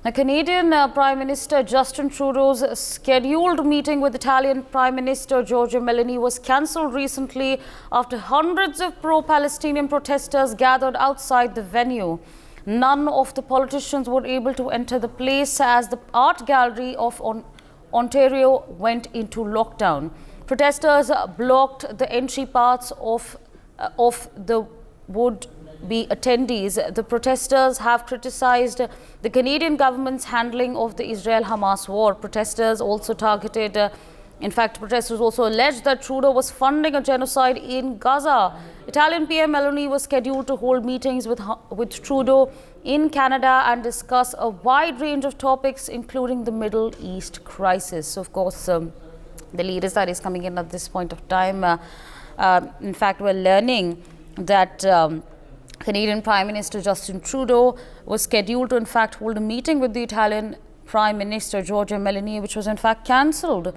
The Canadian Prime Minister Justin Trudeau's scheduled meeting with Italian Prime Minister Giorgia Meloni was cancelled recently after hundreds of pro-Palestinian protesters gathered outside the venue. None of the politicians were able to enter the place as the art gallery of Ontario went into lockdown. Protesters blocked the entry paths of the would-be attendees. The protesters have criticized the Canadian government's handling of the Israel-Hamas war. Protesters also alleged that Trudeau was funding a genocide in Gaza. Italian PM Meloni was scheduled to hold meetings with Trudeau in Canada and discuss a wide range of topics, including the Middle East crisis. So, of course, the leaders that is coming in at this point of time. In fact, we're learning that Canadian Prime Minister Justin Trudeau was scheduled to, in fact, hold a meeting with the Italian Prime Minister Giorgia Meloni, which was, in fact, cancelled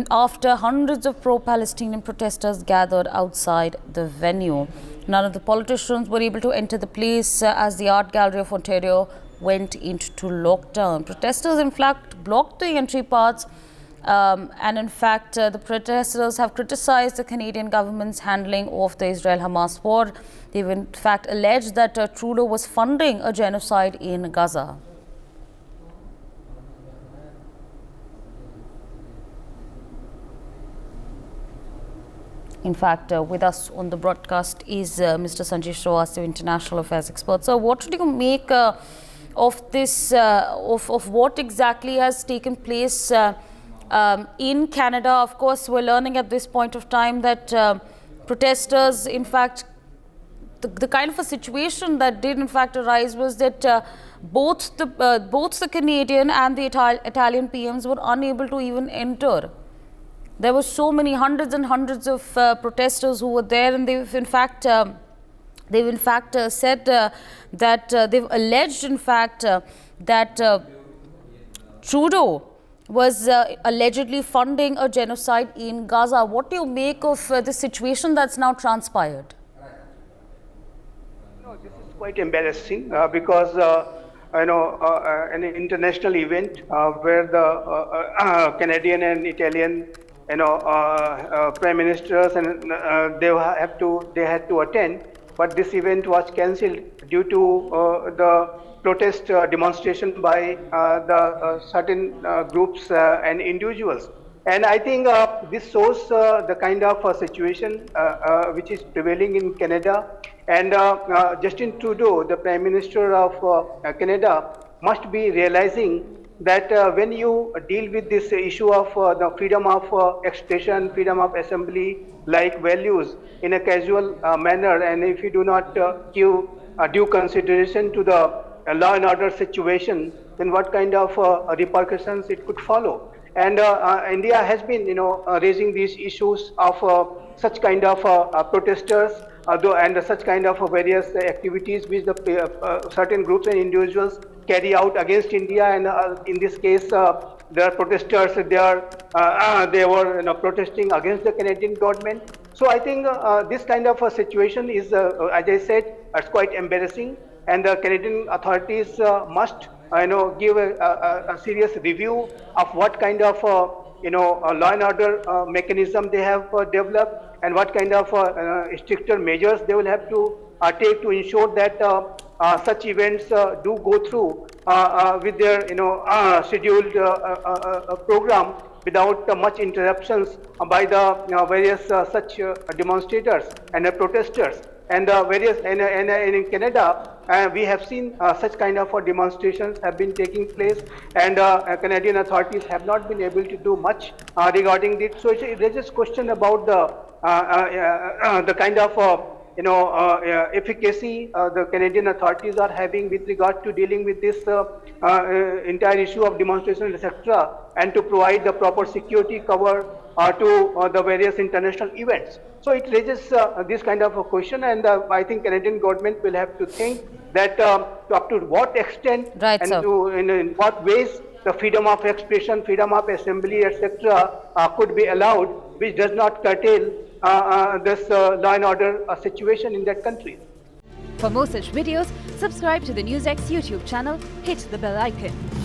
after hundreds of pro-Palestinian protesters gathered outside the venue. None of the politicians were able to enter the place as the Art Gallery of Ontario went into lockdown. Protesters, in fact, blocked the entry paths. And in fact, the protesters have criticized the Canadian government's handling of the Israel-Hamas war. They've in fact alleged that Trudeau was funding a genocide in Gaza. In fact, with us on the broadcast is Mr. Sanjay Srivastava, International Affairs expert. So, what do you make of this, of what exactly has taken place in Canada? Of course, we're learning at this point of time that protesters, in fact, the kind of a situation that did in fact arise was that both the Canadian and the Italian PMs were unable to even enter. There were so many hundreds and hundreds of protesters who were there, and they've in fact said that they've alleged in fact that Trudeau was allegedly funding a genocide in Gaza. What do you make of the situation that's now transpired? No, this is quite embarrassing because an international event where the Canadian and Italian prime ministers and they had to attend, but this event was cancelled due to the protest demonstration by the certain groups and individuals. And I think this shows the kind of situation which is prevailing in Canada. And Justin Trudeau, the Prime Minister of Canada, must be realizing that when you deal with this issue of the freedom of expression, freedom of assembly, like values in a casual manner, and if you do not give due consideration to the law and order situation, then what kind of repercussions it could follow. And India has been, raising these issues of such kind of protesters, and such kind of various activities which the certain groups and individuals carry out against India. And in this case, there are protesters. They were protesting against the Canadian government. So I think this kind of a situation is, as I said, it's quite embarrassing. And the Canadian authorities must, give a serious review of what kind of, law and order mechanism they have developed, and what kind of stricter measures they will have to take to ensure that such events do go through with their, scheduled program without much interruptions by the various such demonstrators and protesters. And in Canada, we have seen such kind of demonstrations have been taking place, and Canadian authorities have not been able to do much regarding it. So it raises question about the kind of efficacy the Canadian authorities are having with regard to dealing with this entire issue of demonstration, etc., and to provide the proper security cover to the various international events. So it raises this kind of a question, and I think Canadian government will have to think that up to what extent, right, and in what ways the freedom of expression, freedom of assembly, etc., could be allowed, which does not curtail this law and order situation in that country. For more such videos, subscribe to the NewsX YouTube channel, hit the bell icon.